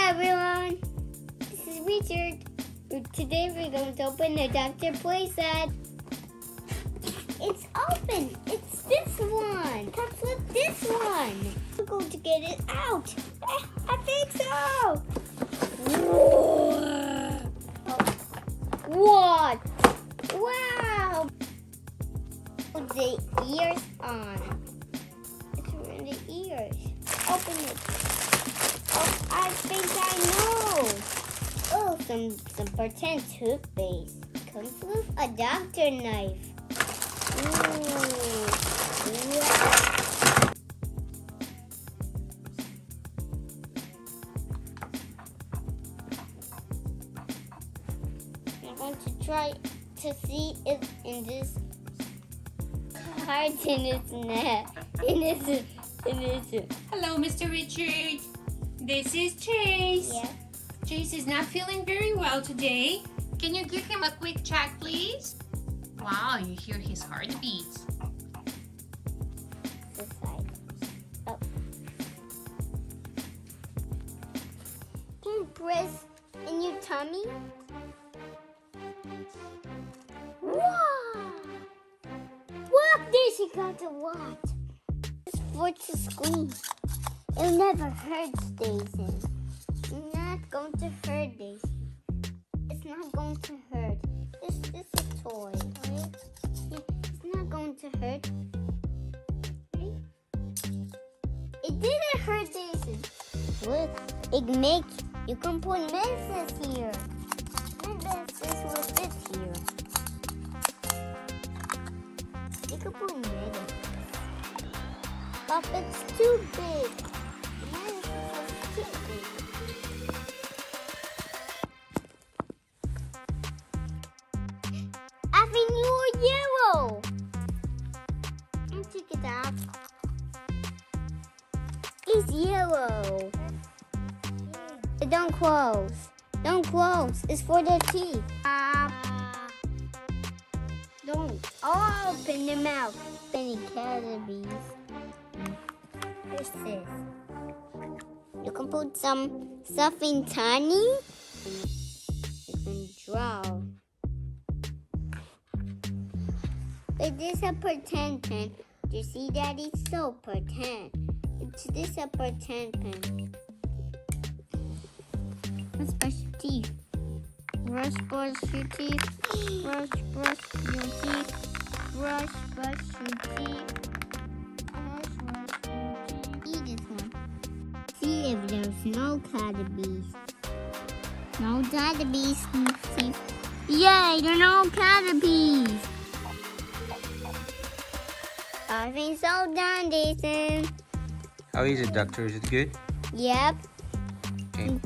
everyone, this is Richard. Today we're going to open the Dr. Playset. It's open. It's this one. Comes with this one. We're going to get it out. I think so. What? Wow. Put the ears on. It's around the ears. Open it. Oh, I think I know. Oh, some pretend toothpaste. Comes with a doctor knife. Ooh. Wow. I'm going to try to see it in this carton in its neck. Hello, Mr. Richard. This is Chase. Yeah. Chase is not feeling very well today. Can you give him a quick check, please? Wow, you hear his heartbeats. This side. Oh. Can you press in your tummy? Wow! What? There she got to watch. Just watch the screen. It never hurts, Daisy. It's not going to hurt, Daisy. It's not going to hurt. This is a toy, right? Yeah, it's not going to hurt. Right? It didn't hurt, Daisy. Look, it makes, you can put medicines here. Medicines will fit here. You can put medicines. But it's too big. I think you're yellow. Let's take it out. It's yellow. Don't close. Don't close. It's for the teeth. Don't open the mouth. Any calories. What's this? You can put some stuffing tiny. You can draw. But this is a pretend pen. Do you see that? It's so pretend. This is a pretend pen. Let's brush your teeth. Brush your teeth. Brush your teeth. Brush your teeth. Eat this one. See if there's no calories. No calories. See? Yay, there are no calories. I think so done, Jason. How is it, doctor? Is it good? Yep. Okay.